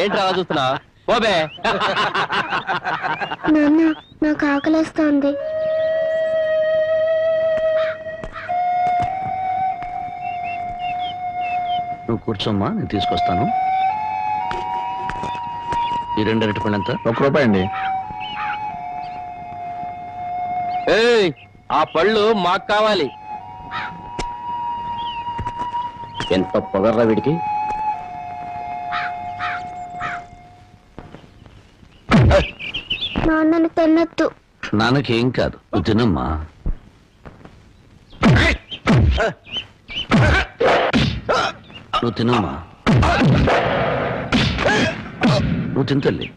ఏంట్రా చూస్తున్నా ఓబే. నాన్న నాకు ఆకలేస్తోంది. నువ్వు కూర్చోమ్మా, నేను తీసుకొస్తాను. ఈ 2 అరటిపండు ఎంత? ₹1 అండి. ఆ పళ్ళు మాకు కావాలి. ఎంత పొగర్రా వీడికి. నాన్నని తిన్నట్టు. నాన్నకేం కాదు, నువ్వు తినమ్మా. నువ్వు తినమ్మా, నువ్వు తింతల్లి.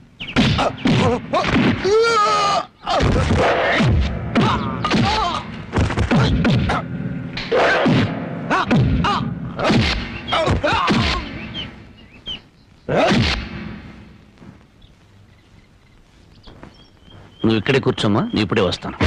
నువ్వు ఇక్కడే కూర్చోమ్మా, నీ ఇప్పుడే వస్తాను.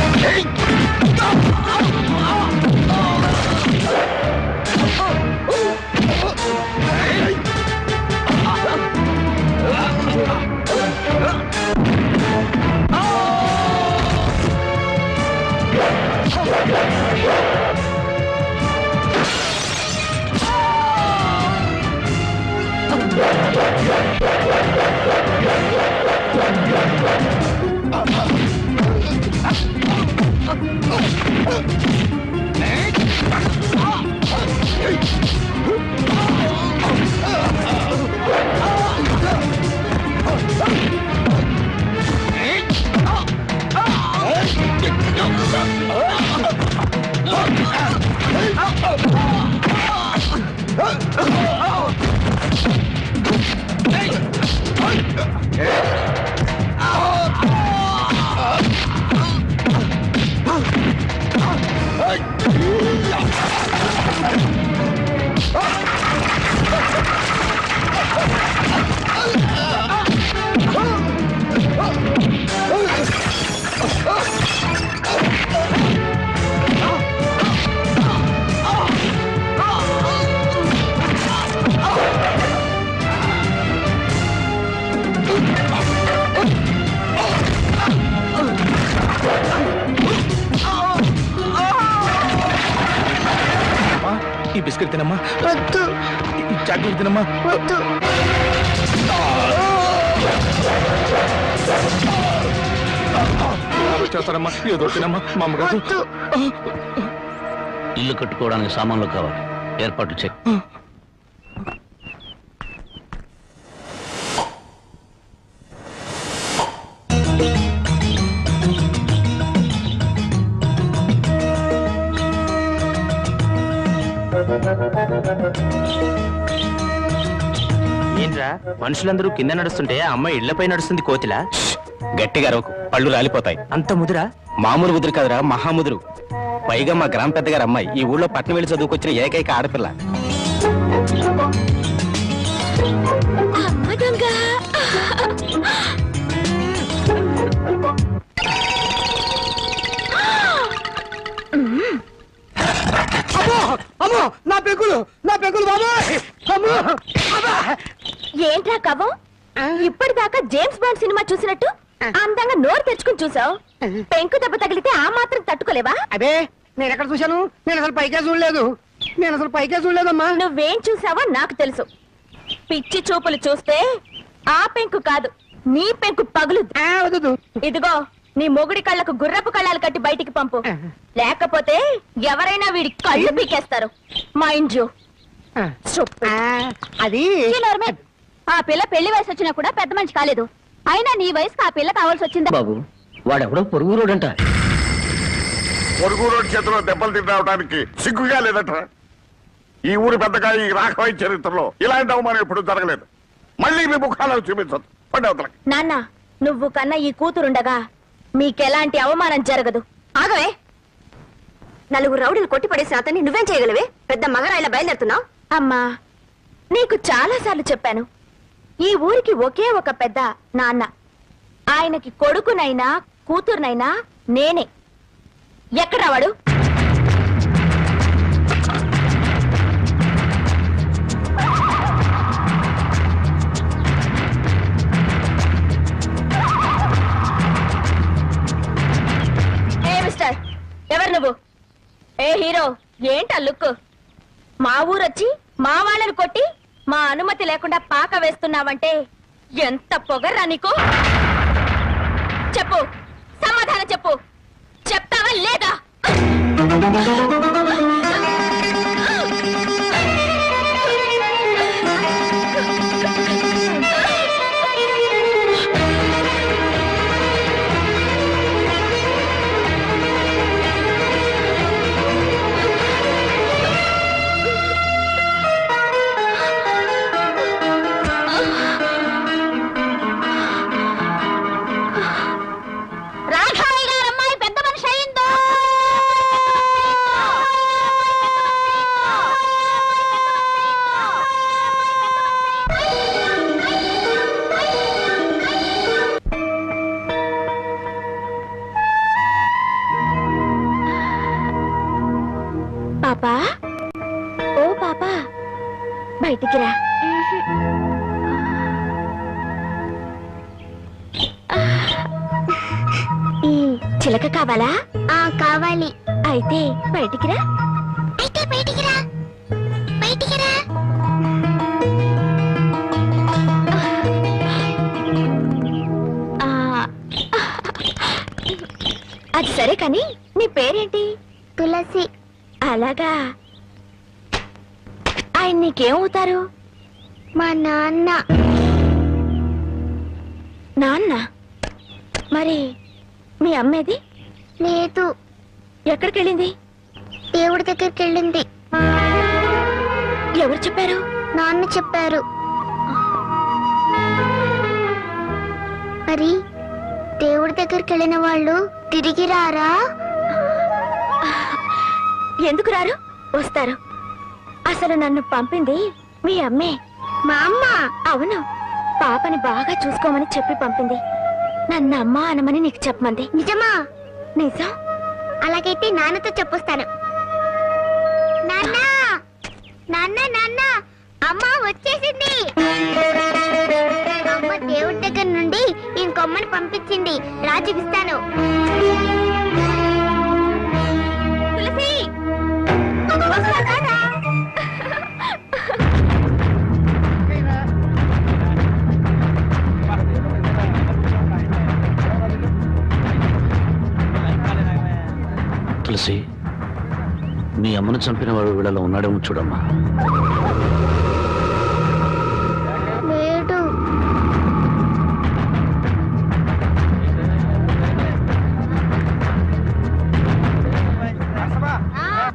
ఈ బిస్కెట్ తినమ్మా. వద్దు. ఈ చాక్లెట్ తినమ్మా. వద్దు. చేస్తారమ్మా, ఏదో తినమ్మా. మా అమ్మగారు ఇల్లు కట్టుకోవడానికి సామాన్లు కావాలి, ఏర్పాట్లు చెక్. ఏంట్రా మనుషులందరూ కింద నడుస్తుంటే అమ్మ ఇళ్లపై నడుస్తుంది కోతిలా? గట్టిగా అరవకు, పళ్ళు రాలిపోతాయి. అంత ముదురా? మామూలు ముదురు కదరా, మహాముదురు. పైగా మా గ్రామ పెద్దగారు అమ్మాయి, ఈ ఊళ్ళో పట్నం వెళ్ళి చదువుకొచ్చిన ఏకైక ఆడపిల్ల. నా పెగులు బాబాయ్. ఏంట్రా కవ్వం? ఇప్పటిదాకా జేమ్స్ బాండ్ సినిమా చూసినట్టు అందంగా నోరు తెచ్చుకుని చూసావు. పెంకు దెబ్బ తగిలితే ఆ మాత్రం తట్టుకోలేవా? అదే నేను ఎక్కడ చూశాను? నేను అసలు పైకే చూడలేదమ్మా. నువ్వేం చూసావో నాకు తెలుసు. పిచ్చి చూపులు చూస్తే ఆ పెంకు కాదు, నీ పెంకు పగులు. ఇదిగో నీ మొగుడి కళ్ళకు గుర్రపు కళ్ళాలు కట్టి బయటికి పంపు, లేకపోతే ఎవరైనా వీడి కళ్ళు పీకేస్తారు. Mind you. అది ఆ పిల్ల పెళ్లి వయసు వచ్చినా కూడా పెద్ద మనిషి కాలేదు. అయినా నీ వయసుకు ఆ పిల్ల కావాల్సి వచ్చిందా? బాబు, వాడెవడో పొరుగు రోడంట. పొరుగు రోడ్ చేతిలో దెబ్బలు తినడానికి సిగ్గుగా లేదట. ఈ ఊరి పెద్దగా ఈ రాఘవయ్య చరిత్రలో ఇలాంటి అవమానం ఎప్పుడు జరగలేదు. మళ్ళీ మీ ముఖాలను చూపించదు. పండవతలకి నాన్న, నువ్వు కన్నా ఈ కూతురుండగా మీకెలాంటి అవమానం జరగదు. ఆగవే. నలుగురు రౌడీలు కొట్టిపడేసిన అతన్ని నువ్వేం చేయగలవే? పెద్ద మగరాయిలా బయలుదేరుతున్నావు. అమ్మా, నీకు చాలా సార్లు చెప్పాను, ఈ ఊరికి ఒకే ఒక పెద్ద నాన్న. ఆయనకి కొడుకునైనా కూతురునైనా నేనే. ఎక్కడా వాడు? నువ్వు. ఏ హీరో, ఏంటా లుక్? మా ఊరొచ్చి మా వాళ్ళని కొట్టి మా అనుమతి లేకుండా పాక వేస్తున్నావంటే ఎంత పొగర్రా నీకు? చెప్పు, సమాధానం చెప్పు. చెప్తావా లేదా? పాపా, ఓ పాపా, బయటికి రా. ఈ చిలక కావాలా? కావాలి. అయితే బయటికి రా. అది సరే కాని నీ పేరేంటి? తులసి. అలాగా. ఆయన నీకేమవుతారు? మా నాన్న. నాన్న? మరి మీ అమ్మేది? లేదు. ఎక్కడికి వెళ్ళింది? దేవుడి దగ్గరికి వెళ్ళింది. ఎవరు చెప్పారు? నాన్న చెప్పారు. మరి దేవుడి దగ్గరికి వెళ్ళిన వాళ్ళు తిరిగి రారా? ఎందుకు రారు? వస్తారు. అసలు నన్ను పంపింది మీ అమ్మే. మా అమ్మ? అవును. పాపని బాగా చూసుకోమని చెప్పి పంపింది. నన్ను అమ్మ అనమని నీకు చెప్పమంది. నిజమా? నిజం. అలాగైతే నాన్నతో చెప్పొస్తాను. నాన్న, నాన్న, నాన్న, అమ్మ వచ్చేసింది. అమ్మ దేవుడి దగ్గర నుండి ఇంకొమ్మని పంపించింది. రా చూపిస్తాను. తులసి, తులసి, మీ అమ్మను చంపిన వాడు వీళ్ళలో ఉన్నాడేమో చూడమ్మా. లేడు.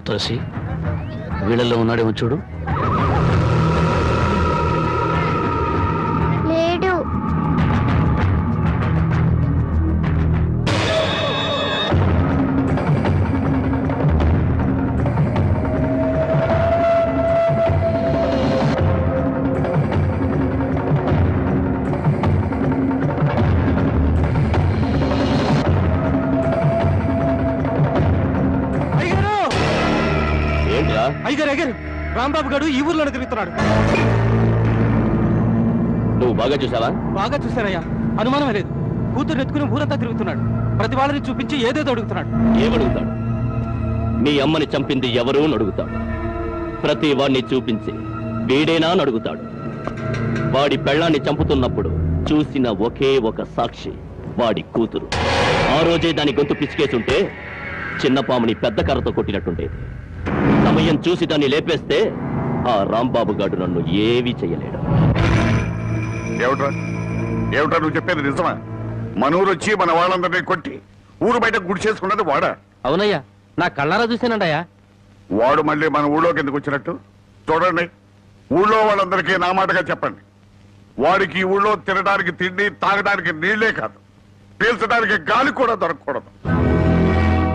తులసి, వీళ్ళల్లో ఉన్నాడేమో చూడు. లేడు. అయ్యగారు అయ్యగారు, రాంబాబు గారు ఈ ఊర్లోనే తిరుగుతున్నాడు. నువ్వు బాగా చూసావా? బాగా చూశానయ్యా, అనుమానమే లేదు. కూతురు ఎత్తుకుని ఊరంతా తిరుగుతున్నాడు. ప్రతి వాళ్ళని చూపించి ఏదేదో అడుగుతున్నాడు. ఏమడుగుతాడు? మీ అమ్మని చంపింది ఎవరు అని అడుగుతాడు. ప్రతి వాడిని చూపించి వీడేనా అని అడుగుతాడు. వాడి పెళ్ళాన్ని చంపుతున్నప్పుడు చూసిన ఒకే ఒక సాక్షి వాడి కూతురు. ఆ రోజే దాని గొంతు పిసికేసుంటే చిన్నపాముని పెద్ద కర్రతో కొట్టినట్టుండేది. సమయం చూసి దాన్ని లేపేస్తే ఆ రాంబాబు గారు నన్ను ఏమీ చెయ్యలేడు. ఏమిట్రా ఏమిట్రా నువ్వు చెప్పేది నిజమా? మన ఊరు వచ్చి మన వాళ్ళందరినీ కొట్టి ఊరు బయట గుడి చేసుకున్నది వాడా? అవునయ్యా, నా కళ్ళారా చూశానండయ్యా. వాడు మళ్ళీ మన ఊళ్ళోకి ఎందుకు వచ్చినట్టు? చూడండి, ఊళ్ళో వాళ్ళందరికీ నా మాటగా చెప్పండి. వాడికి ఈ ఊళ్ళో తినడానికి తిండి, తాగడానికి నీళ్లే కాదు, పీల్చడానికి గాలి కూడా దొరకకూడదు.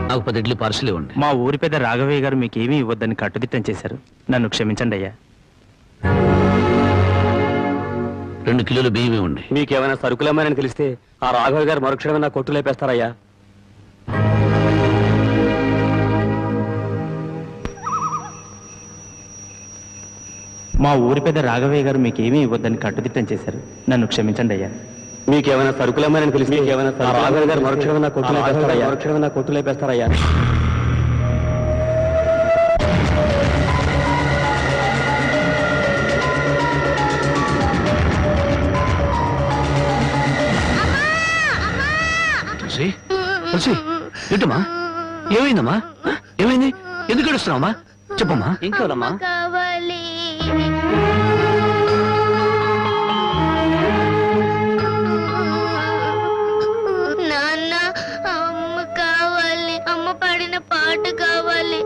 నాకు 10 ఇడ్లీ పార్సల్ ఇవ్వండి. మా ఊరి పెద్ద రాఘవయ్య గారు మీకేమీ ఇవ్వద్దని కట్టుదిట్టం చేశారు. నన్ను క్షమించండి అయ్యా. 2 కిలోలు బియ్యం ఇవ్వండి. మీకేమైనా సరుకులేమని తెలిస్తే ఆ రాఘవయ్య గారు మరుక్షణమే నా కొట్టు లేపేస్తారయ్యా. మా ఊరి పెద్ద రాఘవయ్య గారు మీకేమీ ఇవ్వద్దని కట్టుదిట్టం చేశారు. నన్ను క్షమించండి అయ్యా. మీకేమైనా సరుకులేమని తెలిస్తే రాఘవయ్య గారు మరుక్షణమే నా కొట్టు లేపేస్తారయ్యా. ఏమైందమ్మా ఏమైంది? ఎందుకు ఏడుస్తున్నావమ్మా? చెప్పమ్మా. ఏం కావాలమ్మా? కావాలి. నాన్న, అమ్మ కావాలి. అమ్మ పాడిన పాట కావాలి.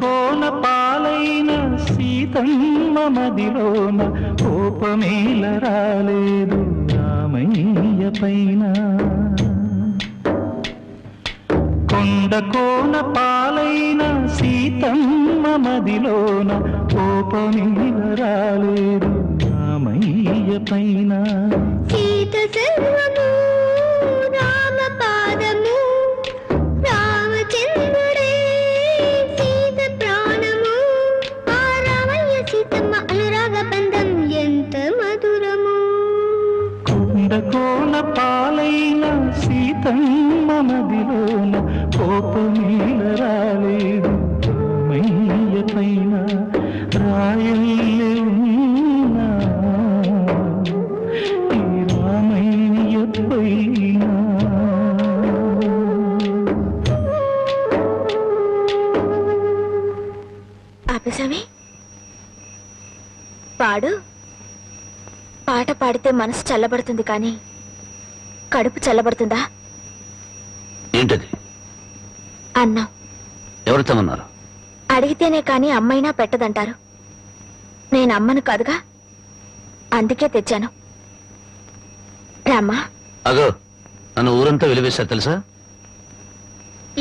కోన పాలైన సీతమ్మ మదిలోన కోపమేల రాలేదు రామయ్య పైన. కొండ పాలైన సీతమ్మ మదిలోన కోపమేల రాలేదు రామయ్య పైన. సీత సర్వము రామ పాదము, రామచంద్రుడే సీత ప్రాణము. ఆ రామయ్య సీతమ్మ అనురాగ బంధం ఎంత మధురము. కోన పాలైన సీతమ్మ మదిలోన కోపమేల రాలేదు రామయ్య పైన. రాయల్లే ఉన్నా ఈ రామయ్య పైన. ఆపేసామి పాడు. పాట పాడితే మనసు చల్లబడుతుంది కానీ కడుపు చల్లబడుతుందా? ఏంటది? అన్నం ఎవరు తమన్నారు? అడిగితేనే కాని అమ్మైనా పెట్టదంటారు. నేను అమ్మను కాదుగా, అందుకే తెచ్చాను. రామ్మా. అగో, నన్ను ఊరంతా వెలివేశారు తెలుసా?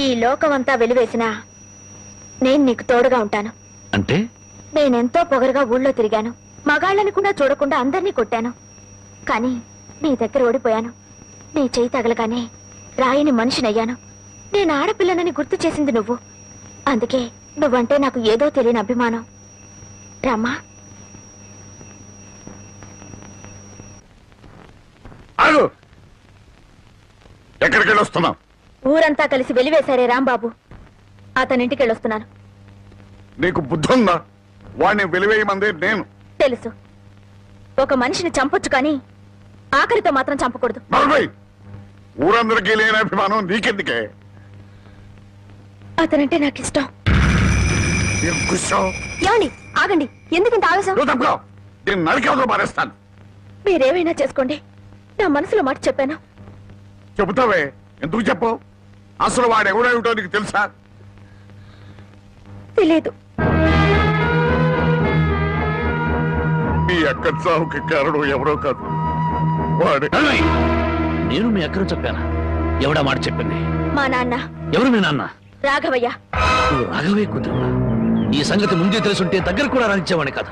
ఈ లోకమంతా వెలివేసినా నేను నీకు తోడుగా ఉంటాను. అంటే? నేనెంతో పొగరుగా ఊళ్ళో తిరిగాను. మగాళ్ళని కూడా చూడకుండా అందరినీ కొట్టాను. కానీ నీ దగ్గర ఓడిపోయాను. నీ చేయి తగలగానే రాయిని మనిషినయ్యాను. నేను ఆడపిల్లనని గుర్తు చేసింది నువ్వు. అందుకే నువ్వంటే నాకు ఏదో తెలియని అభిమానం. రామ్మా. ఎక్కడికి వెళ్ళొస్తున్నావు? ఊరంతా కలిసి వెలివేశారే రాంబాబు, అతనింటికి వెళ్ళొస్తున్నాను. నీకు బుద్ధుందా? వాడిని వెలివేయమందే నేను. తెలుసు, ఒక మనిషిని చంపొచ్చు కానీ ఆఖరితో మాత్రం చంపకూడదు. ఊరందరికీ లేని అభిమానం నీకెందుకే? అతనంటే నాకు ఇష్టం. కూర్చో. ఏమండి, ఆగండి. ఎందుకంత ఆవేశం? నేను నరికేవదో మారేస్తాను. మీరేమైనా చేసుకోండి, నా మనసులో మాట చెప్పాను. చెబుతావే, ఎందుకు చెప్పు? అసలు వాడు ఎవడేమిటో నీకు తెలుసా? తెలియదు. మీ అక్క చావుకి కారణం ఎవరో కాదు, వాడే. నేను మీ అక్కను చెప్పానా? ఎవడా మాట చెప్పింది? మా నాన్న. ఎవరు మీ నాన్న? రాఘవయ్య. నువ్వు రాఘవయ్య కూతురు. ఈ సంగతి ముందే తెలుసుంటే దగ్గర కూడా రానిచ్చేవాడి కాదు,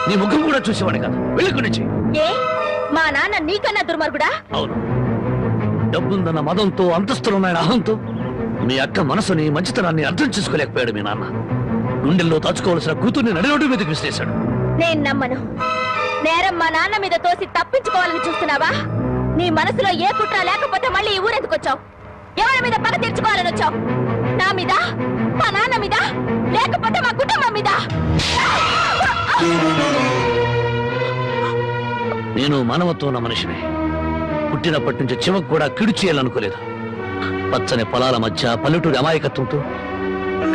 నీ ముఖం కూడా చూసేవాడి కాదు. వెళ్ళకు నుంచి. ఏ, మా నాన్న నీకన్నా దుర్మార్గుడా? అవును, డబ్బుందన్న మదంతో, అంతస్తులున్నాయన అహంతో మీ అక్క మనసుని, మంచితనాన్ని అర్థం చేసుకోలేకపోయాడు మీ నాన్న. గుండెల్లో దాచుకోవాల్సిన కూతుర్ని నడిరోడ్డు మీదకి విసిరేశాడు. నేను నమ్మను. నేరం మా నాన్న మీద తోసి తప్పించుకోవాలని చూస్తున్నావా? నీ మనసులో ఏ కుట్ర లేకపోతే మళ్ళీ ఈ ఊరెందుకు వచ్చావు? ఎవరి మీద పగ తీర్చుకోవాలని వచ్చావు? నా మీద, మా నాన్న మీద, లేకపోతే మా కుటుంబం మీద? నేను మానవత్వం ఉన్న మనిషిని. పుట్టినప్పటి నుంచి చివకు కూడా కిడు చేయాలనుకోలేదు. పచ్చని పొలాల మధ్య, పల్లెటూరి అమాయకత్వంతో,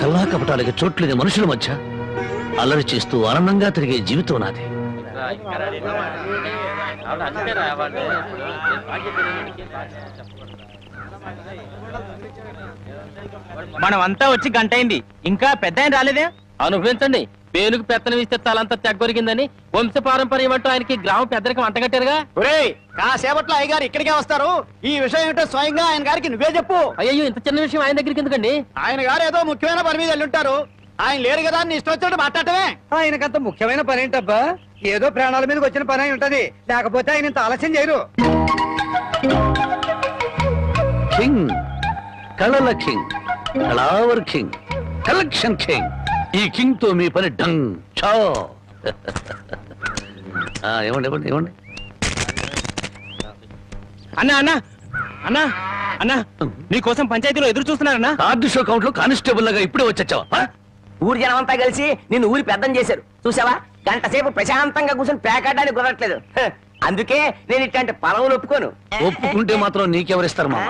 కల్లా కపటాలకి చోట్లేని మనుషుల మధ్య అల్లరి చేస్తూ ఆనందంగా తిరిగే జీవితం నాది. మనమంతా వచ్చి గంట అయింది, ఇంకా పెద్ద ఆయన రాలేదే? అనుభవించండి. పేనుకు పెత్తనం ఇస్తే తలంతా తెగ్గొరిగిందని వంశ పారంపర్యం అంటూ ఆయనకి గ్రామ పెద్దరికి అంటగట్టారుగా. కాసేపట్లో అయ్యగారు ఇక్కడికే వస్తారు. ఈ విషయం ఏంటో స్వయంగా ఆయన గారికి నువ్వే చెప్పు. అయ్యో, ఇంత చిన్న విషయం ఆయన దగ్గరికి ఎందుకండి? ఆయన గారు ఏదో ముఖ్యమైన పని మీద వెళ్ళుంటారు. ఆయన లేరు కదా అని ఇష్టం వచ్చినట్టు మాట్లాడటమే. ఆయనకంత ముఖ్యమైన పని ఏంటబ్బా? ఏదో ప్రాణాల మీదకి వచ్చిన పని అయి ఉంటది, లేకపోతే ఆయన ఇంత ఆలస్యం చేయరు. కింగ్, కళల కింగ్, కళావర్ కింగ్, కలెక్షన్ కింగ్. ఈ కింగ్ తో మీ పని డంగ్ చో. ఇవ్వండి ఇవ్వండి ఇవ్వండి. అన్నా అన్నా అన్నా అన్నా నీకోసం పంచాయతీలో ఎదురు చూస్తున్నారన్నా. కార్డు షో కౌంట్ లో కానిస్టేబుల్ లాగా ఇప్పుడే వచ్చావా? ఊరి జనం అంతా కలిసి నిన్ను ఊరి పెద్దం చేశారు చూసావా? గంట సేపు ప్రశాంతంగా కూర్చొని పేకాడడానికి కుదరట్లేదు. అందుకే నేను ఇట్లాంటి పొలవులు ఒప్పుకోను. ఒప్పుకుంటే మాత్రం నీకెవరిస్తారు మామ?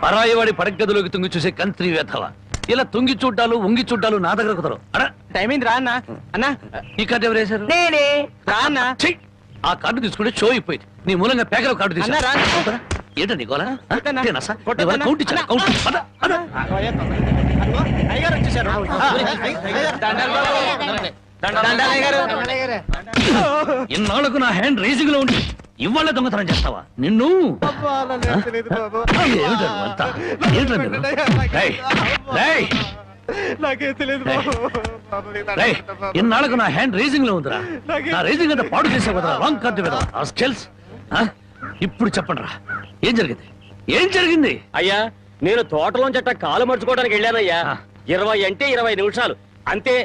పరాయివాడి పడగదిలోకి తుంగి చూసే కంత్రి వేధవ. ఇలా తుంగి చూడ్డాలు ఉంగి చూడ్డాలు నా దగ్గర కుదరవు. టైం అయింది రా అన్నా. అన్నా ఈ కార్డు ఎవరు వేశారు? నేనే. రా అన్నా. ఛీ! ఆ కార్డు తీసుకుంటే షో అయిపోయింది. నీ మూలంగా పేకల కార్డు అన్నా, రా. తీసుకురా. ఏంటో నీకోలా? కొట్టన్నా. కౌంట్ కొట్టన్నా. ఇచ్చాను. కౌంట్. పద, పద. అయ్యగారు వచ్చేసారు. దండాలు అయ్యగారు. ఇన్నాళ్లకు నా హ్యాండ్ రేసింగ్ లో ఉండి ఇవాళ దొంగతనం చేస్తావా? నిన్ను ఏమిటో అంతా? ఏమిటో మీరు? రేయ్, రేయ్, నాకే తెలియదు రేయ్, ఇన్నాళ్లకు నా హ్యాండ్ రేసింగ్ లో ఉందిరా. నా రేసింగ్ అంతా పాడు చేసావు కదరా. రాంగ్ కార్డు కదా. ఇప్పుడు చెప్పండి రా, ఏం జరిగింది? ఏం జరిగింది? అయ్యా నేను తోటలోంచట కాలు మర్చుకోవడానికి వెళ్ళానయ్యా. 20 అంటే 20 నిమిషాలు అంతే.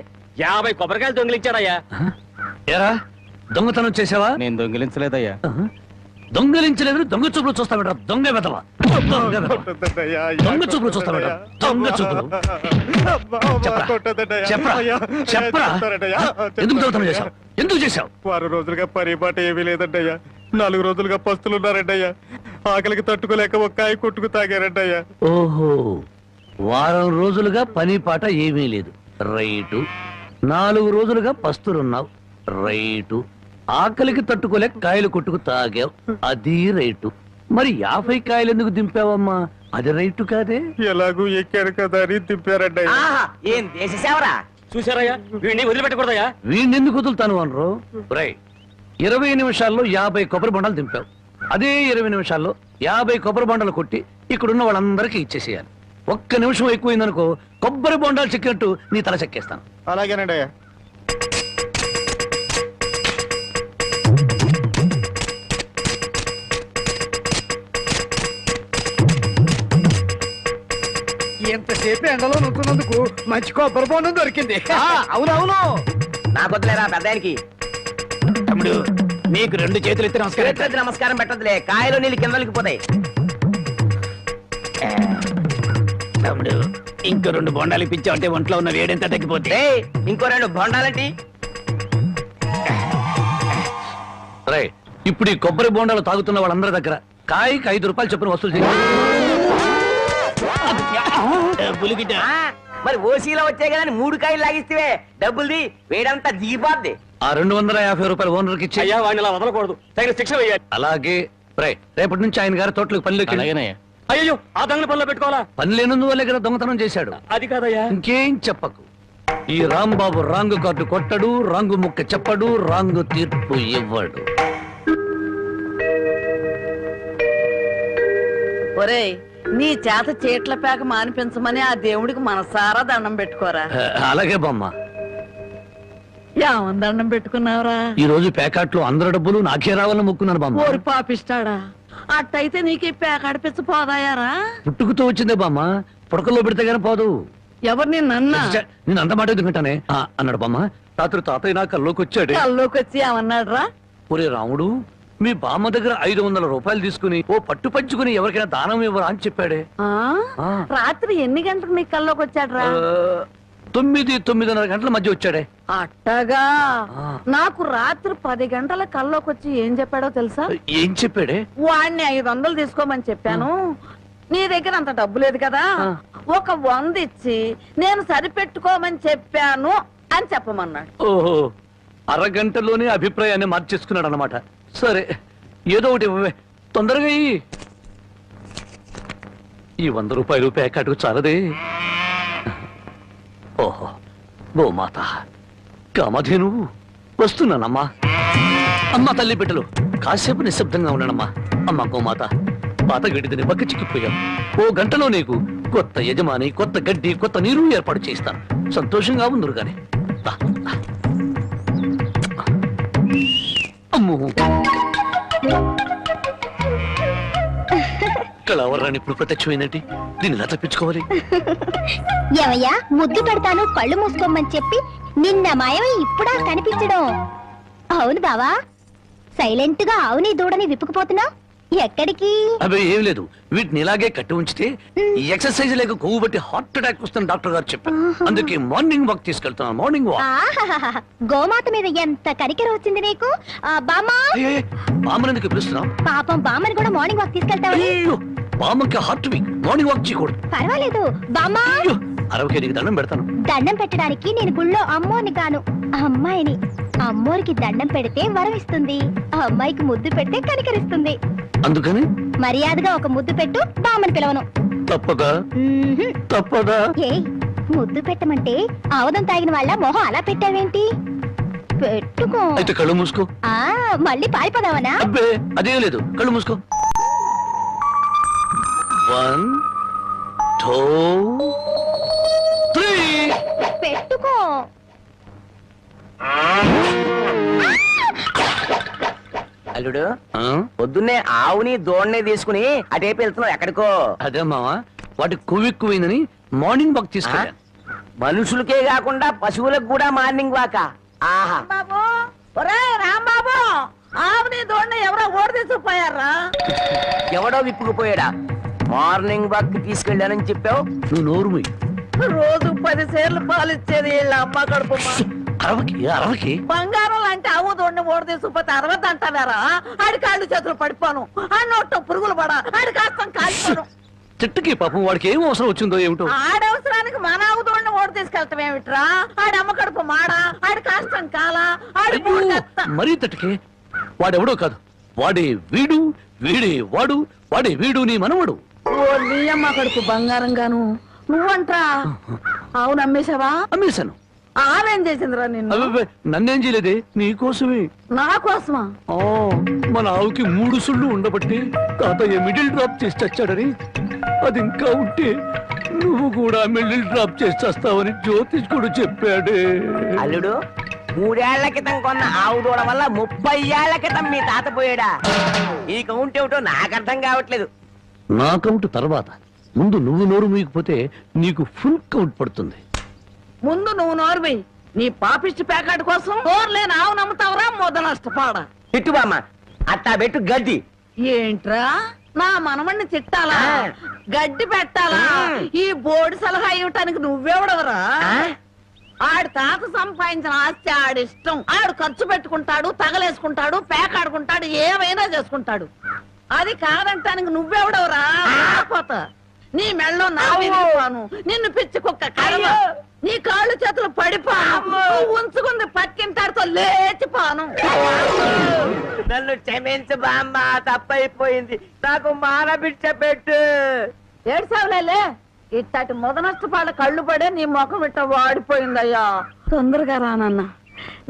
50 కొబ్బరికాయలు దొంగిలించాడయ్యా. ఏరా దొంగతనం చేసావా? నేను దొంగిలించలేదయ్యా. దొంగలించలేదు. దొంగ చూపులు చూస్తా బిడ్డ. దొంగ వెదవా. దొంగ వెధవ. దొంగ చూపులు చూస్తా బిడ్డ. దొంగ చూపులు. చెప్పరా, చెప్పరా, చెప్పరా. ఎందుకు దొంగతనం చేశావు? ఎందుకు చేశావు? 6 రోజులుగా పరిపాట ఏమీ లేదంటయ్యా. 4 రోజులుగా పస్తులున్నారంటయ్యా. ఆకలికి తట్టుకోలేక ఒక్కాయ కొట్టుకు తాగారంటయ్యా. ఓహో, వారం రోజులుగా పని పాట ఏమీ లేదు. రైటు. 4 రోజులుగా పస్తులున్నావు. రైటు. ఆకలికి తట్టుకోలేక కాయలు కొట్టుకు తాగావు. అది రైటు. మరి 50 కాయలు ఎందుకు దింపావమ్మా? అది రైటు కాదే. ఎలాగూ ఎక్కారు కదా అని తిప్పారంటయ్యా. ఆహా, ఏం దేశ సేవరా? చూసారయ్యా, వీడిని వదిలిపెట్టకూడదయ్యా. వీణెందుకు వదులుతాను అనరు? రై, 20 నిమిషాల్లో 50 కొబ్బరి బొండాలు దింపావు. అదే 20 నిమిషాల్లో 50 కొబ్బరి బొండాలు కొట్టి ఇక్కడున్న వాళ్ళందరికీ ఇచ్చేసేయాలి. ఒక్క నిమిషం ఎక్కువైందనుకో కొబ్బరి బొండాలు చెక్కినట్టు నీ తల చెక్కేస్తాను. అలాగేనండి అయ్యా. ఎంతసేపు ఎండలో నుంచున్నందుకు మంచి కొబ్బరి బొండం దొరికింది. అవునవును, నాకొద్దులేరా పెద్దానికి. తమ్ముడు నీకు 2 చేతులు ఎత్తి నమస్కారం. చేతులెత్తి నమస్కారం పెట్టదులే, కాయలు నీళ్ళు కిందలకి పోతాయి. తమ్ముడు ఇంకో 2 బొండాలు ఇప్పించావు అంటే ఒంట్లో ఉన్న వేడెంత తగ్గిపోతే. ఏయ్, ఇంకో 2 బొండాలంటి. రై, ఇప్పుడు ఈ కొబ్బరి బొండాలు తాగుతున్న వాళ్ళందరి దగ్గర కాయకి 5 రూపాయలు చొప్పున వసూలు చేయాలి. పులిగిట ఆ, మరి ఓసీలో వచ్చే కదా 3 కాయలు లాగిస్తే డబ్బుల్ది వేడంతా దిగిపోద్ది. ఆ 250 రూపాయలు ఓనర్కి ఇచ్చి. అయ్యా వాడిని అలా వదలకూడదు, తగిన శిక్ష వేయాలి. అలాగే. రై, రేపటి నుంచి ఆయన గారి తోటలకు పనిలోకి అయ్యో ఆ దొంగల పనిలో పెట్టుకోవాలా? పని లేనందువల్లే కదా దొంగతనం చేశాడు. అది కాదయ్యా. ఇంకేం చెప్పకు. ఈ రాంబాబు రాంగు కార్డు కొట్టడు, రాంగు ముక్క చెప్పడు, రాంగు తీర్పు ఇవ్వడు. ఒరేయ్, నీ చేత చీట్ల పేక మానిపించమని ఆ దేవుడికి మనసారా దండం పెట్టుకోరా. అలాగే బామ్మ. ఏమని దండం పెట్టుకున్నావురా? ఈ రోజు ప్యాకెట్లో అందరి డబ్బులు నాకే రావాలని మొక్కున్నాను బామ్మ. ఓరి పాపిస్తాడా, అట్టయితే నీకు ఈ పేక అడిపించ పోదాయారా? పుట్టుకుతో వచ్చిందే బామ్మ, పుడకల్లో పెడితే గానీ పోదు. ఎవరు నిన్నన్నా? నేను అంత మాట ఎందుకంటానే అన్నాడు బామ్మ. రాత్రి తాతయ్య నా కల్లోకి వచ్చాడు. కల్లోకి వచ్చి ఏమన్నాడు రా? ఒరే రాముడు, మీ బామ్మ దగ్గర 500 రూపాయలు తీసుకుని ఓ పట్టు పంచుకుని ఎవరికైనా దానం ఇవ్వరా అని చెప్పాడే. రాత్రి ఎన్ని గంటలకు నీ కల్లోకి వచ్చాడు రా? 9-9:30 గంటల మధ్య వచ్చాడే. అట్టగా. నాకు రాత్రి 10 గంటల కల్లోకి వచ్చి ఏం చెప్పాడో తెలుసా? ఏం చెప్పాడే? వాడిని 500 తీసుకోమని చెప్పాను. నీ దగ్గర అంత డబ్బు లేదు కదా, ఒక 100 ఇచ్చి నేను సరిపెట్టుకోమని చెప్పాను అని చెప్పమన్నాడు. ఓహో, అరగంటలోనే అభిప్రాయాన్ని మార్చేసుకున్నాడు అన్నమాట. సరే, ఏదో ఒకటి ఇవ్వవే, తొందరగా ఇయ్యి. ఈ 100 రూపాయలు ప్యాకెట్కు చాలదే. ఓహో, గోమాత కామధేను వస్తున్నానమ్మా. అమ్మ తల్లి బిడ్డలు కాసేపు నిశ్శబ్దంగా ఉన్నానమ్మా. అమ్మ గోమాత, పాత గడ్డిని బక్క చిక్కిపోయాం. ఓ గంటలో నీకు కొత్త యజమాని, కొత్త గడ్డి, కొత్త నీరు ఏర్పాటు చేస్తాను. సంతోషంగా ఉందరు గాని. అమ్మో, కళావరాన్ని ఇప్పుడు ప్రత్యక్షమైందంటే దీన్ని ఎలా తప్పించుకోవాలి? ఏమయ్యా, ముద్దు పెడతాను కళ్ళు మూసుకోమని చెప్పి నిన్న మాయమై ఇప్పుడా కనిపించడం? అవును బావా, సైలెంట్ గా ఆవుని దూడని విప్పుకుపోతున్నావు ఎక్కడికి? అవి ఏం లేదు, వీటిని ఇలాగే కట్టి ఉంచితే ఈ ఎక్సర్సైజ్ లేక కొవ్వు బట్టి హార్ట్ అటాక్ వస్తుంది డాక్టర్ గారు చెప్పారు. అందుకే మార్నింగ్ వాక్ తీసుకెళ్తున్నాను. Morning walk. ఆహాహాహా. గోమాత మీద ఎంత కనికెర వచ్చింది నీకు. బామా, బామ్మనందుకు పిలుస్తున్నాం. పాపం బామ్మని కూడా మార్నింగ్ వాక్ తీసుకెళ్తావని. బామ్మకి హార్ట్ వీక్, మార్నింగ్ వాక్ చేయకూడదు. పర్వాలేదు బామా. అరవకే నీకు దండం పెడతాను. దండం పెట్టడానికి నేను గుళ్ళో అమ్మోని గాను అమ్మాయిని. అమ్మోరికి దండం పెడితే వరం ఇస్తుంది, అమ్మాయికి ముద్దు పెడితే కనికరిస్తుంది. అందుకని మర్యాదగా ఒక ముద్దు పెట్టు, బామ్మని పిలవను. తప్పదా? తప్పదా? ఏ ముద్దు పెట్టమంటే ఆవదం తాగిన వాళ్ళ మొహం అలా పెట్టావేంటి? పెట్టుకో. అయితే కళ్ళు మూసుకో. మళ్ళీ పారిపోదావనా? అబ్బే అదే లేదు, కళ్ళు మూసుకో. 1 2 3. పెట్టుకో. అల్లుడు, పొద్దున్నే ఆవుని దోణ్ణి తీసుకుని అటేపు వెళ్తున్నావు ఎక్కడికో? అదే మావా, వాటి కొవ్వెక్కువైందని మార్నింగ్ వాక్ తీసుకెళ్ళాను. మనుషులకే కాకుండా పశువులకు కూడా మార్నింగ్ వాక? ఆహా. బాబు, ఒరే రాంబాబు, ఆవుని దోడిని ఎవరో ఓడి తీసుకుపోయారా? ఎవడో విప్పుకుపోయాడా? మార్నింగ్ వాక్ తీసుకెళ్ళానని చెప్పావు. నువ్వు నోరు మూయి. రోజు 10 సేర్లు పాలిచ్చేది వీళ్ళ అమ్మ కడుపు. అరవకి బంగారం లాంటి ఆవు దోడిని ఓడి తీసుకుపోతే 60 అంటావారా? ఆడి కాళ్ళు చేతులు పడిపోను, ఆ నోట్లో పురుగులు పడా, ఆడి కాస్తం కాలిపోను. చెట్టుకి పాపం వాడికి ఏం అవసరం వచ్చిందో ఏమిటో. ఆడవసరానికి మన ఆవు దోడిని ఓడి తీసుకెళ్తాం ఏమిట్రా? ఆడి అమ్మ కడుపు మాడా, ఆడి కాస్తం కాలా, ఆడి మరీ తట్టుకే. వాడెవడో కాదు, వాడే వీడు, వీడే వాడు, వాడే వీడు నీ మనవడు. ఓ నీ అమ్మ కడుపు బంగారం గాను. నువ్వంట్రా ఆవు నమ్మేశావా? అమ్మేశాను. ఆవేం చేసిందిరా నిన్ను? నన్నేం చేయలేదే, నీకోసమే. నా కోసమా? మన ఆవుకి 3 సుళ్ళు ఉండబట్టి తాతయ్య మిడిల్ డ్రాప్ చేసి చచ్చాడని, అది ఇంకా ఉంటే నువ్వు కూడా మిడిల్ డ్రాప్ చేసి చేస్తావని జ్యోతిష్కుడు చెప్పాడే. అల్లుడు, 3 ఏళ్ల క్రితం కొన్న ఆవు దూడ వల్ల 30 ఏళ్ల క్రితం మీ తాత పోయాడా? ఈ కౌంట్ ఏమిటో నాకు అర్థం కావట్లేదు. నా కౌంట్ తర్వాత, ముందు నువ్వు నోరు మూయకపోతే నీకు ఫుల్ కౌంట్ పడుతుంది. ముందు నువ్వు నోర్మి. నీ పాపిష్టి ప్యాకెట్ కోసం నోర్లేని ఆవు నమ్ముతావరా? మొద నష్టపాడ. తిట్టు బామ్మ, అట్టా పెట్టు గడ్డి. ఏంట్రా నా మనమణ్ణి తిట్టాలా, గడ్డి పెట్టాలా? ఈ బోర్డు సలహా ఇవ్వటానికి నువ్వెవడవరా? ఆడి తాత సంపాదించిన ఆస్తి ఆడిష్టం. ఆడు ఖర్చు పెట్టుకుంటాడు, తగలేసుకుంటాడు, పేకాడుకుంటాడు, ఏమైనా చేసుకుంటాడు. అది కాదంటానికి నువ్వెవడవరా? నీ మెళ్ళో నా విరిగిపోను, నిన్ను పిచ్చి కుక్క కర్మ, నీ కాళ్ళు చేతులు పడిపోను, ఉంచుకుంది పక్కింటాడుతో లేచిపోను. నన్ను క్షమించు బామ్మ, తప్పైపోయింది. నాకు మానబిడ్డ పెట్టు. ఏడ్సావులే, ఇట్టటి మొద నష్టపాళ్ళ కళ్ళు పడే నీ ముఖం ఇట్ట వాడిపోయిందయ్యా. తొందరగా రానన్నా,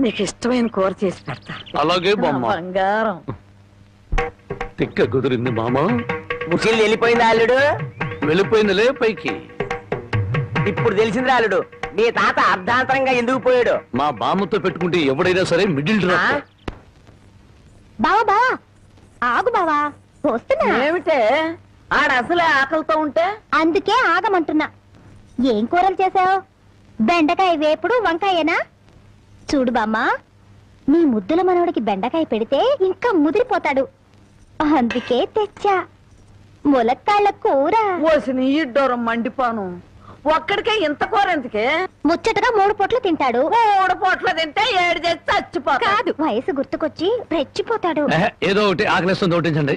నీకు ఇష్టమైన కూర చేసి పెడతా. అలాగే బామ్మ. బంగారం తిక్క కుదిరింది మామా. ముసిల్ వెళ్ళిపోయింది అల్లుడు. వెళ్ళిపోయిందిలే పైకి. ఇప్పుడు తెలిసింది అల్లుడు, నీ తాత అర్ధాంతరంగా ఎందుకు పోయాడు. మా బామ్మతో పెట్టుకుంటే ఎవడైనా సరే మిడిల్ డ్రాప్. బావా బావా ఆగు బావా, వస్తున్నా. ఏమిటే ఆడ అసలే ఆకలితో ఉంటే? అందుకే ఆగమంటున్నా. ఏం కూరలు చేసావు? బెండకాయ వేపుడు, వంకాయేనా? చూడు బామ్మా, నీ ముద్దుల మనవడికి బెండకాయ పెడితే ఇంకా ముదిరిపోతాడు, అందుకే తెచ్చా ములక్కాళ్ళ కూర. ఓసి నీ ఇడ్డోరం మండిపోను. ఒక్కడికే ఇంత కూర ఎందుకే? ముచ్చటగా 3 పూట్లు తింటాడు. 3 పూట్లు తింటే 7 చేసి చచ్చిపోతాడు. కాదు, వయసు గుర్తుకొచ్చి రెచ్చిపోతాడు. ఏదో ఒకటి ఆకలిస్తుంది, ఒకటించండి.